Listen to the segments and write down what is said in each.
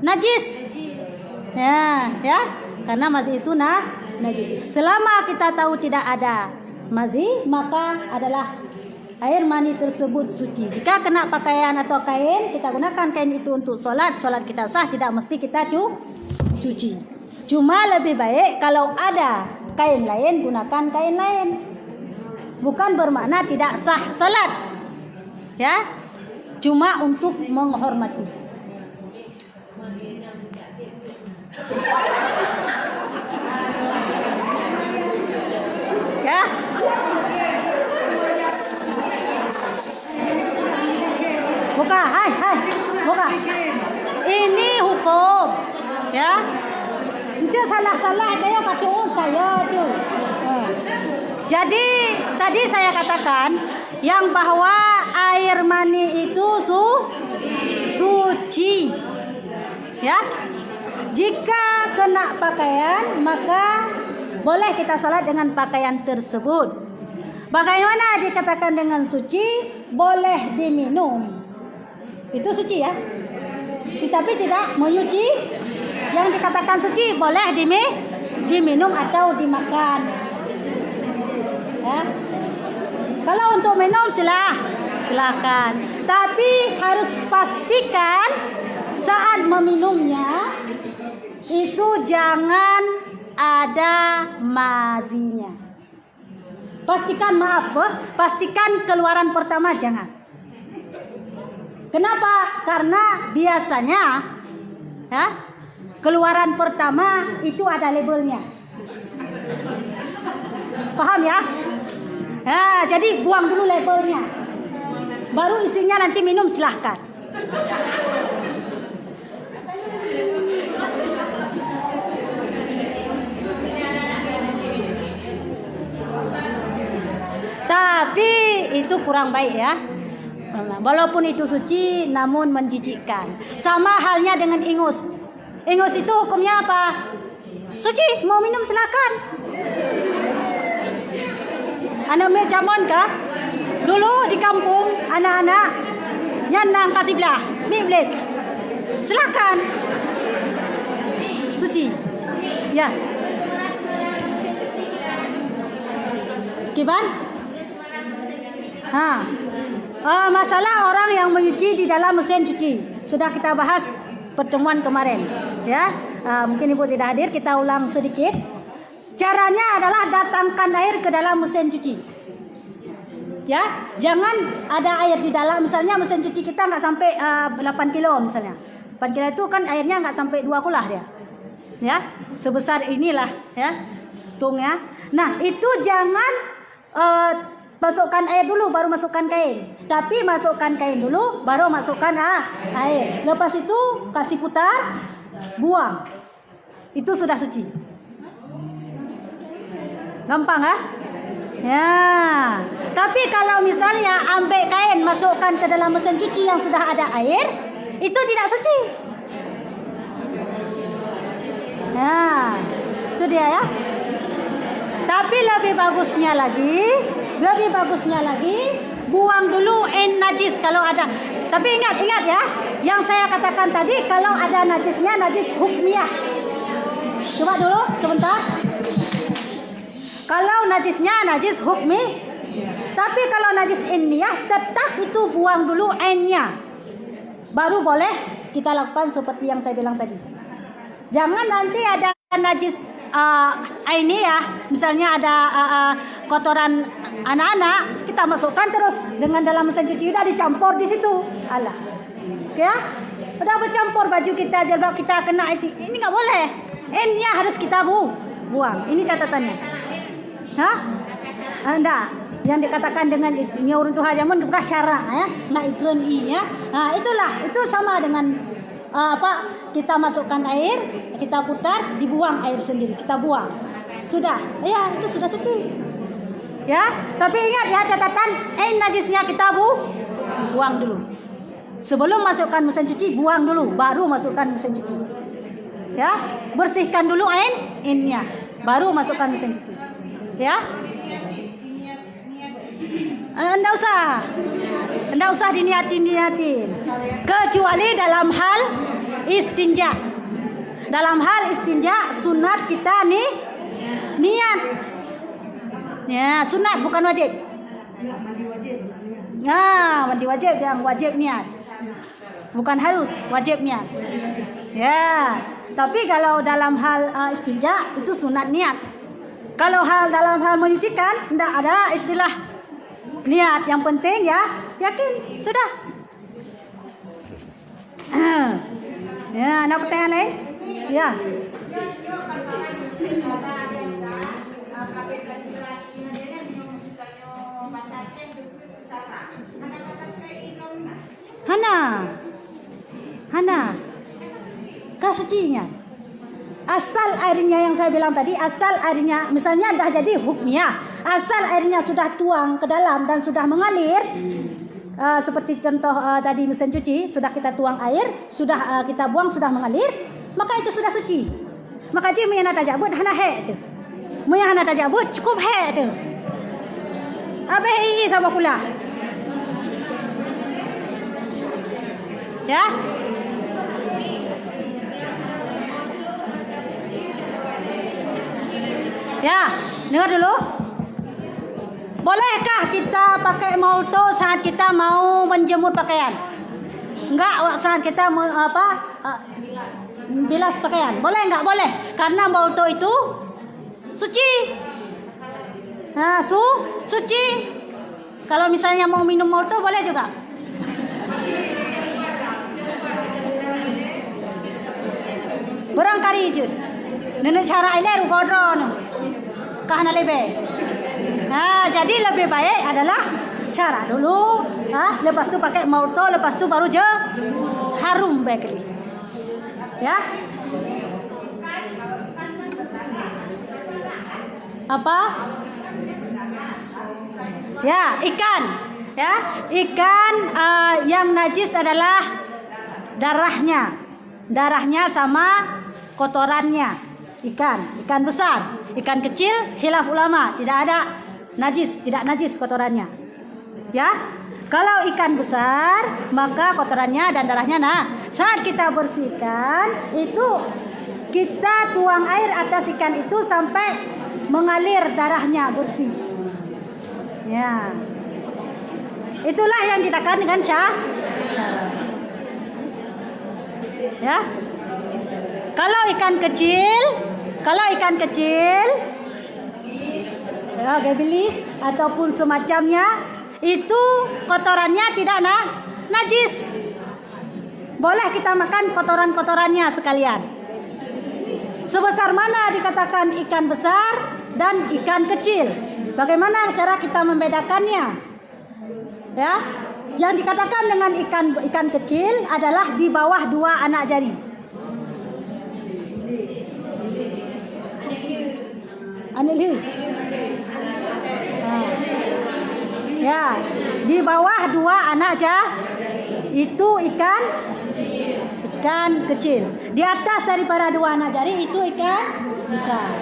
najis. Ya, karena mazi itu najis. Selama kita tahu tidak ada mazi, maka adalah air mani tersebut suci. Jika kena pakaian atau kain, kita gunakan kain itu untuk sholat kita sah, tidak mesti kita cuci. Cuma lebih baik kalau ada kain lain, gunakan kain lain. Bukan bermakna tidak sah sholat, ya, cuma untuk menghormati. Ya. Buka, hai, buka. Ini hukum, ya. Itu salah saya patung saya tuh. Jadi tadi saya katakan yang bahwa air mani itu suci, ya. Jika kena pakaian, maka boleh kita salat dengan pakaian tersebut. Bagaimana dikatakan dengan suci? Boleh diminum. Itu suci, ya. Tetapi tidak menyuci. Yang dikatakan suci boleh diminum atau dimakan. Ya. Kalau untuk minum silakan. Tapi harus pastikan saat meminumnya itu jangan ada mazinya. Pastikan keluaran pertama jangan. Kenapa? Karena biasanya, ya, keluaran pertama itu ada labelnya. Paham, ya? Ya, jadi buang dulu labelnya. Baru isinya nanti minum silahkan. Tapi itu kurang baik, ya. Walaupun itu suci namun menjijikkan. Sama halnya dengan ingus. Ingus itu hukumnya apa? Suci, mau minum silakan. Anak jamon kah? Dulu di kampung anak-anak nyanang katiblah, biblit. Silakan. Suci. Ya. Kiban? Masalah orang yang menyuci di dalam mesin cuci sudah kita bahas pertemuan kemarin, ya. Mungkin ibu tidak hadir, kita ulang sedikit. Caranya adalah datangkan air ke dalam mesin cuci, ya. Jangan ada air di dalam. Misalnya mesin cuci kita nggak sampai 8 kilo misalnya. 8 kilo itu kan airnya nggak sampai 2 kulah dia, ya. Sebesar inilah, ya, tung, ya. Nah itu jangan masukkan air dulu baru masukkan kain. Tapi masukkan kain dulu baru masukkan air. Lepas itu kasih putar, buang. Itu sudah suci. Gampang, ya. Tapi kalau misalnya ambil kain masukkan ke dalam mesin cuci yang sudah ada air, itu tidak suci. Nah, itu dia, ya. Tapi lebih bagusnya lagi, buang dulu najis kalau ada. Tapi ingat, ya, yang saya katakan tadi, kalau ada najisnya, najis hukmiyah. Coba dulu sebentar. Kalau najisnya najis hukmi, tapi kalau najis inniyah, tetap itu buang dulu ainnya. Baru boleh kita lakukan seperti yang saya bilang tadi. Jangan nanti ada najis ini, ya, misalnya ada kotoran anak-anak, kita masukkan terus dengan dalam mesin cuci, udah dicampur di situ, alah, ya, udah bercampur baju kita, jilbab kita kena itu, ini nggak boleh, ini harus kita buang, ini catatannya, enggak, yang dikatakan dengan nyaurun tuha jamun bukan syara, ya, nggak iklan ya, nah itu sama dengan kita masukkan air, kita putar, dibuang air sendiri, kita buang. Sudah, ya, itu sudah suci. Ya, tapi ingat, ya, catatan najisnya kita buang dulu. Sebelum masukkan mesin cuci, buang dulu, baru masukkan mesin cuci. Ya, bersihkan dulu ainnya, baru masukkan mesin cuci. Ya. Enggak usah diniatin. Kecuali dalam hal istinja. Dalam hal istinja sunat kita nih niat. Ya, sunat bukan wajib. Nah, mandi wajib yang wajib niat. Bukan harus, wajib niat. Ya, tapi kalau dalam hal istinja itu sunat niat. Kalau dalam hal menyucikan tidak ada istilah niat. Yang penting ya yakin sudah. Ya, ada pertanyaan lain? Ya. Hana, kasucinya. Asal airnya yang saya bilang tadi, asal airnya misalnya dah jadi hukmiyah, asal airnya sudah tuang ke dalam dan sudah mengalir, seperti contoh tadi mesin cuci, sudah kita tuang air, sudah kita buang, sudah mengalir, maka itu sudah suci. Maka ji meyana tajabut hana he tu. Meyana tajabut cukup he tu. Abe i sama pula. Ya. Ya, dengar dulu. Bolehkah kita pakai molto saat kita mau menjemur pakaian? Enggak, saat kita mau bilas pakaian. Boleh enggak? Boleh. Karena molto itu suci. Nah, suci. Kalau misalnya mau minum molto boleh juga. Barangkali je. Nenek cara ini rugodron. Kahana lebih. Nah, jadi lebih baik adalah cara dulu, lepas tu pakai molto, lepas tu baru je harum baik. Ya. Apa? Ya, ikan. Ya, ikan yang najis adalah darahnya sama kotorannya. Ikan besar, ikan kecil, khilaf ulama, tidak ada najis, tidak najis kotorannya. Ya, kalau ikan besar maka kotorannya dan darahnya. Nah, saat kita bersihkan itu kita tuang air atas ikan itu sampai mengalir darahnya bersih. Ya, itulah yang dikatakan dengan cara. Ya. Kalau ikan kecil, ya, gebilis ataupun semacamnya, itu kotorannya tidak najis. Boleh kita makan kotoran-kotorannya sekalian. Sebesar mana dikatakan ikan besar dan ikan kecil? Bagaimana cara kita membedakannya? Ya, yang dikatakan dengan ikan kecil adalah di bawah 2 anak jari. Ya, di bawah 2 anak jari itu ikan kecil. Di atas daripada 2 anak jari itu ikan besar.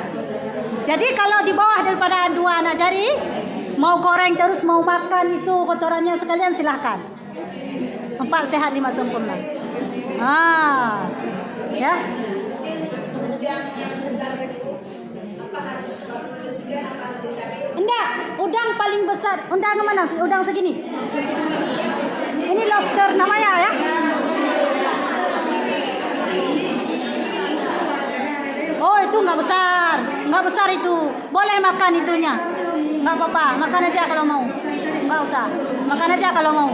Jadi kalau di bawah daripada 2 anak jari, mau goreng terus, mau makan itu kotorannya sekalian silahkan. 4 sehat 5 sempurna. Ya. Enggak, udang paling besar. Udang mana? Udang segini. Ini lobster namanya ya. Oh, itu nggak besar itu. Boleh makan itunya. Nggak apa-apa, makan aja kalau mau. Nggak usah, makan aja kalau mau.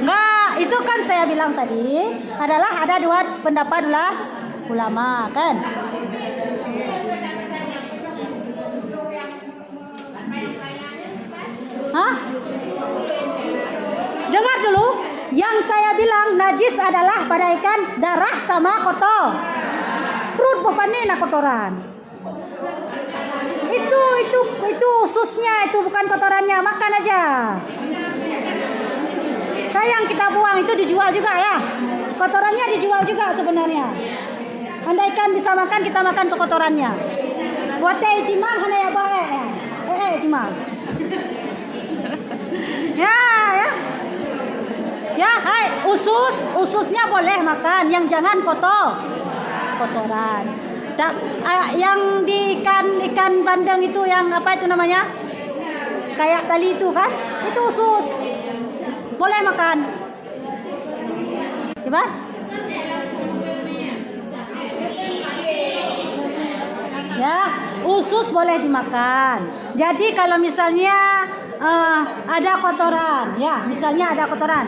Nggak, itu kan saya bilang tadi adalah ada 2 pendapat ulama kan. Dengar dulu, yang saya bilang najis adalah pada ikan darah sama kotor. Perut bapaknya nak kotoran. Itu ususnya, itu bukan kotorannya, makan aja. Sayang kita buang, itu dijual juga ya. Kotorannya dijual juga sebenarnya. Andaikan bisa makan, kita makan ke kotorannya. Buat itimah hanya ya bae. itimah. Ya. Ya, hai, ususnya boleh makan, yang jangan kotoran. Yang di ikan bandeng itu yang apa itu namanya? Kayak tali itu kan? Itu usus. Boleh makan. Coba. Ya, usus boleh dimakan. Jadi kalau misalnya ada kotoran, ya, misalnya ada kotoran,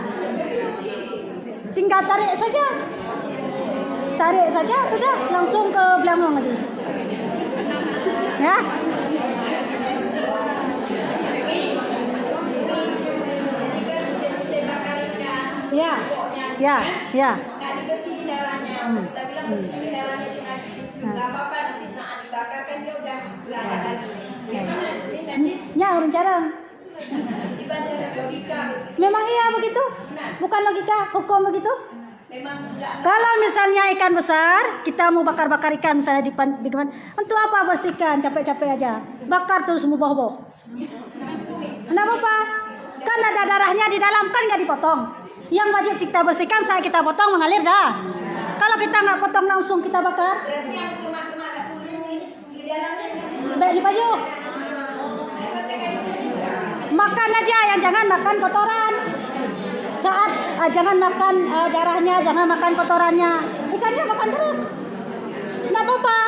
tinggal tarik saja, sudah langsung ke belakang aja, ya. Ya. Ya, orang jarang. Memang iya begitu? Bukan logika, hukum begitu? Kalau misalnya ikan besar, kita mau bakar ikan misalnya di bagaimana? Untuk apa bersihkan? Capek-capek aja. Bakar terus mubah-mubah. Kenapa apa? Kan ada darahnya di dalam, kan nggak dipotong. Yang wajib kita bersihkan, kita potong mengalir dah. Kalau kita nggak potong langsung kita bakar. Baik di baju. Makan aja, yang jangan makan kotoran. Saat jangan makan darahnya, jangan makan kotorannya. Ikannya makan terus. Nggak apa-apa.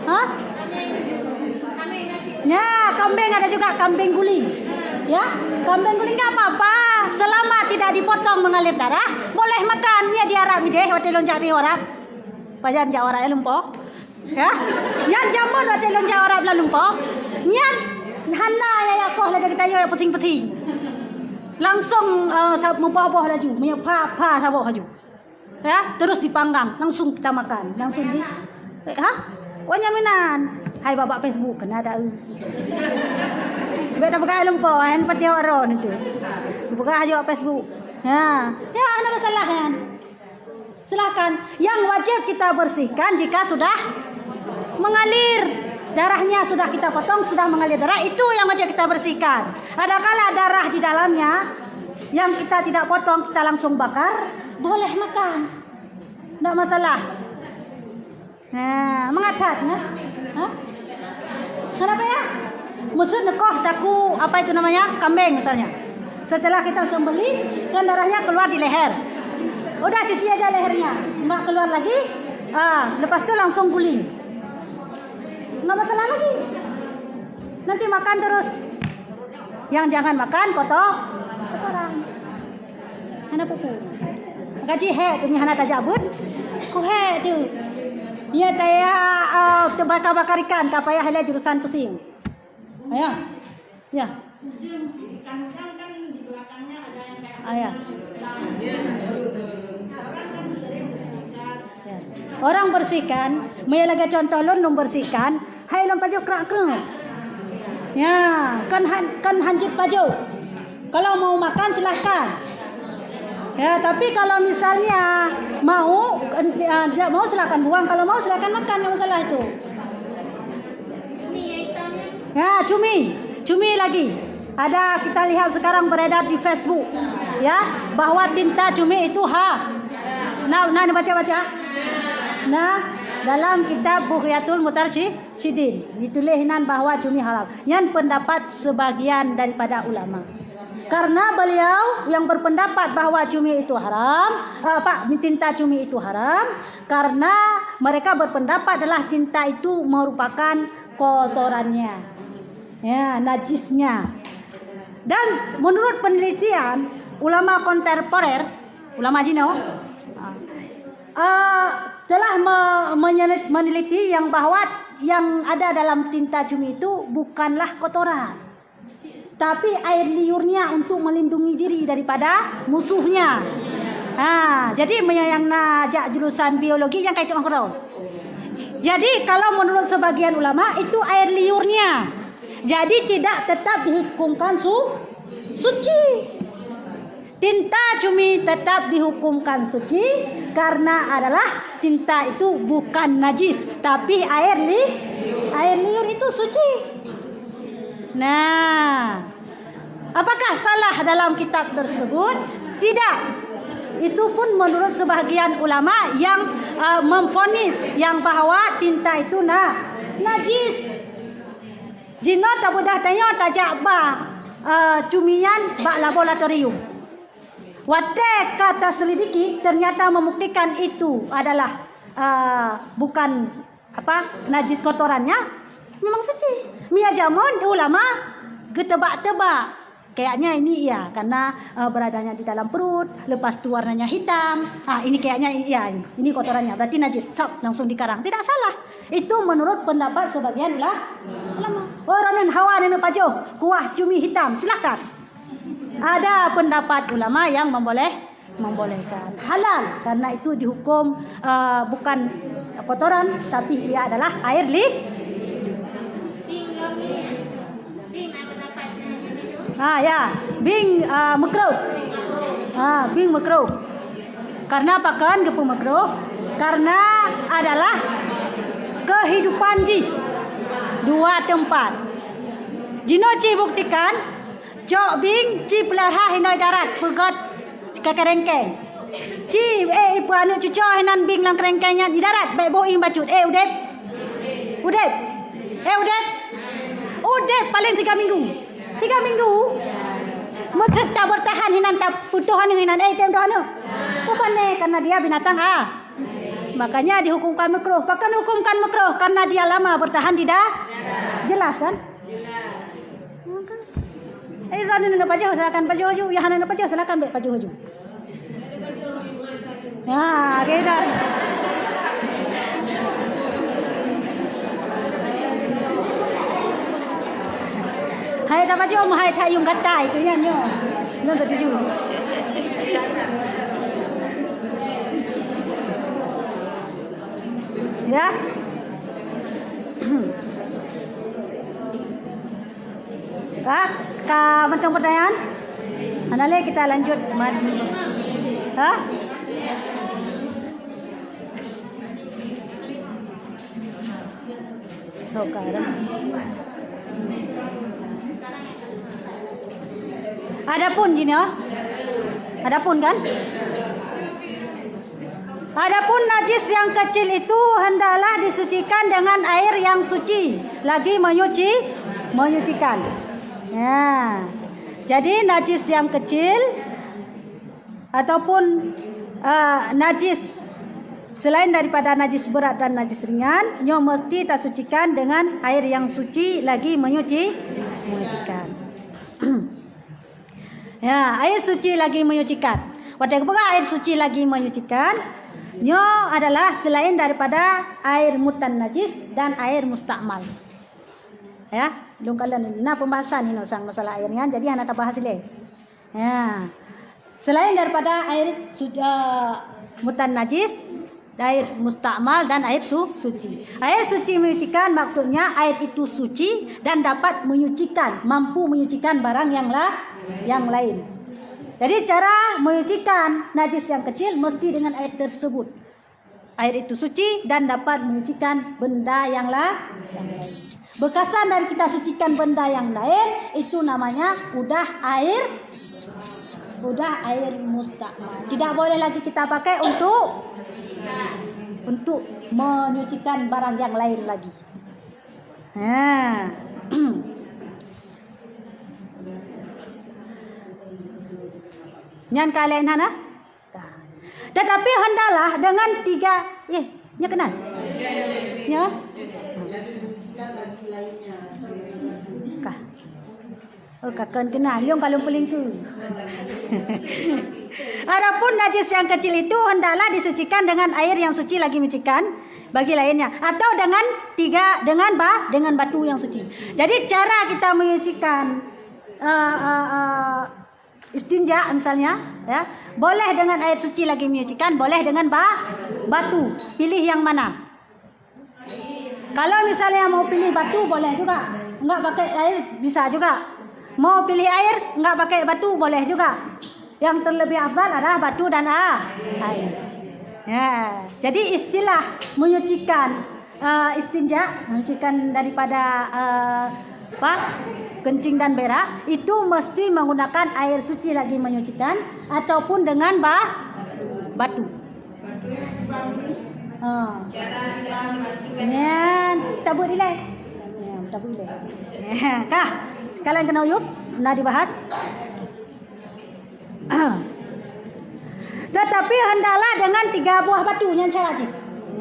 Hah? Ya, kambing ada juga, kambing guling. Ya, kambing guling nggak apa-apa. Selama tidak dipotong mengalir darah, boleh makan. Ya diarap deh, hotel lonjak di orang. Pajan jak orang lumpuh. Ya, yang jamun hotel lonjak orang belah lumpuh. Yang hana ya koh lagi kita ya peting-peting. Langsung membawa laju, menyapa sabuk laju. Ya, terus dipanggang, langsung kita makan, langsung di. Hah? Wanyaminan. Hai babak Facebook kena ada. Beta buka lumpuh, handphone dia orang itu. Buka aja Facebook. Ya, ada masalah kan? Silakan. Yang wajib kita bersihkan jika sudah mengalir. Darahnya sudah kita potong, sudah mengalir darah, itu yang wajib kita bersihkan. Adakala darah di dalamnya yang kita tidak potong, kita langsung bakar, boleh makan. Tidak masalah. Nah, mengatat, nah? Hah? Kenapa ya? Musuh nekoh daku, apa itu namanya? Kambing misalnya. Setelah kita sembelih, kan darahnya keluar di leher. Udah cuci aja lehernya, nggak keluar lagi. Lepas itu langsung guling. Nggak masalah lagi. Nanti makan terus. Yang jangan makan kotoran. Hana pupu. Gaji tu ni hana tajabut. Ku tu. Ya daya terbakar ikan tak payah hele jurusan pusing. Ayo. Ya. Ayo. Orang bersihkan, maya lagi contoh lon bersihkan, hai lon baju kerak-kerak. Ya, kan hanjut baju. Kalau mau makan silahkan. Ya, tapi kalau misalnya tidak mau silahkan buang, kalau mau silahkan makan, yang masalah itu. Ya, cumi lagi. Ada kita lihat sekarang beredar di Facebook, ya, bahwa tinta cumi itu Nah, baca. Nah, dalam kitab Bughyatul Mutarsyidin dituliskan bahwa cumi halal. Yang pendapat sebagian daripada ulama. Karena beliau yang berpendapat bahwa cumi itu haram, tinta cumi itu haram, karena mereka berpendapat adalah tinta itu merupakan kotorannya, ya, najisnya. Dan menurut penelitian ulama kontemporer, ulama Jino, telah meneliti bahwa yang ada dalam tinta cumi itu bukanlah kotoran, tapi air liurnya untuk melindungi diri daripada musuhnya. Jadi yang najak jurusan biologi yang kaitu makro. Jadi kalau menurut sebagian ulama itu air liurnya, jadi tidak tetap dihukumkan suci. Tinta cumi tetap dihukumkan suci karena adalah tinta itu bukan najis, tapi air liur itu suci. Nah, Apakah salah dalam kitab tersebut? Tidak. Itu pun menurut sebahagian ulama yang memvonis yang bahawa tinta itu najis. Jino tak mudah tanya tajak cumian bak laboratorium. Wate kata selidiki ternyata membuktikan itu adalah bukan najis kotorannya, memang suci. Mia jamun ulama getebak-tebak. Kayaknya ini iya karena beradanya di dalam perut, lepas tu warnanya hitam. Ini kayaknya iya, ini kotorannya, berarti najis. Stop, langsung dikarang. Tidak salah. Itu menurut pendapat sebagian ulama. Orang hawa nenek pajo, kuah cumi hitam, silahkan. Ada pendapat ulama yang membolehkan halal karena itu dihukum bukan kotoran tapi ia adalah air bing makruh. Bing makruh. Karena apakan gepu makruh? Karena adalah kehidupan di dua tempat. Jino ci buktikan cok bing ci pelarha hinoi darat pegot ke kerengkeng. Ci ibu anu cuco hinan bing nang kerengkengnya di darat baik boing bacut. Udet paling 3 minggu. 3 minggu. Macam tak bertahan hinan tak putuhan hinan temdohan. Bukan karena dia binatang makanya dihukumkan makruh. Bahkan hukumkan makruh karena dia lama bertahan tidak. Jelas kan? Rani nak baju silakan baju haju. Yang nak baju silakan baju haju. Kita. Hai tak baju mau hai tak yung kata itu nya nyo. Non tak tuju. Ya. Macam pertanyaan? Anale kita lanjut. Adapun gini adapun kan? Adapun najis yang kecil itu hendaklah disucikan dengan air yang suci, lagi menyucikan. Ya. Jadi najis yang kecil ataupun najis selain daripada najis berat dan najis ringan, nyo mesti tak sucikan dengan air yang suci lagi menyucikan. Ya, air suci lagi menyucikan. Pada air suci lagi menyucikan, nyo adalah selain daripada air mutan najis dan air mustakmal. Ya, belum kalian ini pembahasan ini sang masalah airnya. Jadi anak tak bahas ini. Ya, selain daripada air mutan najis, air mustakmal dan air suci. Air suci menyucikan maksudnya air itu suci dan dapat menyucikan, mampu menyucikan barang yang lain. Jadi cara menyucikan najis yang kecil mesti dengan air tersebut. Air itu suci dan dapat menyucikan benda yang lain. Bekasan dari kita sucikan benda yang lain itu namanya udah air mustakmal. Tidak boleh lagi kita pakai untuk menyucikan barang yang lain lagi. Nyan kalian hana? Tetapi hendaklah dengan 3 nya kenal? Ya. Kah. Kakak kenal yang kalau paling tu. Adapun najis yang kecil itu hendaklah disucikan dengan air yang suci lagi menyucikan bagi lainnya atau dengan batu yang suci. Jadi cara kita menyucikan istinja misalnya, ya, boleh dengan air suci lagi menyucikan, boleh dengan batu. Pilih yang mana? Kalau misalnya mau pilih batu boleh juga, enggak pakai air bisa juga. Mau pilih air enggak pakai batu boleh juga. Yang terlebih afdal adalah batu dan air. Ya, jadi istilah menyucikan istinja, menyucikan daripada apa kencing dan berak, itu mesti menggunakan air suci lagi menyucikan ataupun dengan batu. Tabur ilai. Tabur ilai. Kah? Kalian kena uyup? Nah dibahas. Tetapi hendaklah dengan 3 buah batu yang syarat.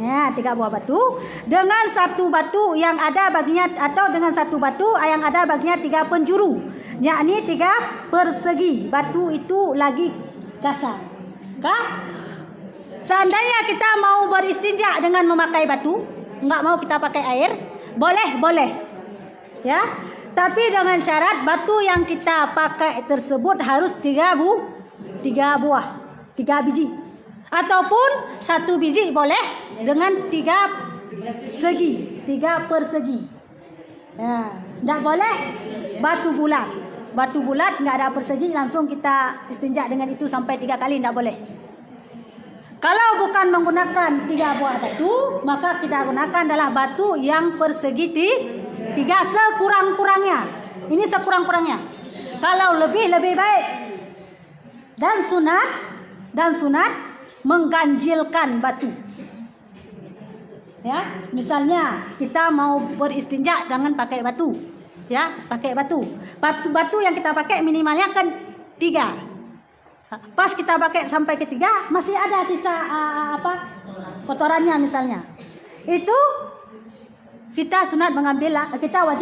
Ya, 3 buah batu dengan 1 batu yang ada baginya, atau dengan 1 batu yang ada baginya 3 penjuru, yakni 3 persegi. Batu itu lagi kasar. Kah? Seandainya kita mau beristinja dengan memakai batu, enggak mau kita pakai air, boleh. Ya. Tapi dengan syarat batu yang kita pakai tersebut harus 3 buah, 3 biji. Ataupun 1 biji boleh dengan 3 segi, 3 persegi. Ya, enggak boleh batu bulat. Batu bulat enggak ada persegi, langsung kita istinja dengan itu sampai 3 kali, enggak boleh. Kalau bukan menggunakan 3 buah batu, maka kita gunakan adalah batu yang persegi 3 sekurang-kurangnya. Ini sekurang-kurangnya. Kalau lebih baik. Dan sunat mengganjilkan batu. Ya, misalnya kita mau beristinja dengan pakai batu. Ya, pakai batu. Batu yang kita pakai minimalnya kan 3. Pas kita pakai sampai ke 3 masih ada sisa kotorannya misalnya. Itu kita sunat mengambil, kita wajib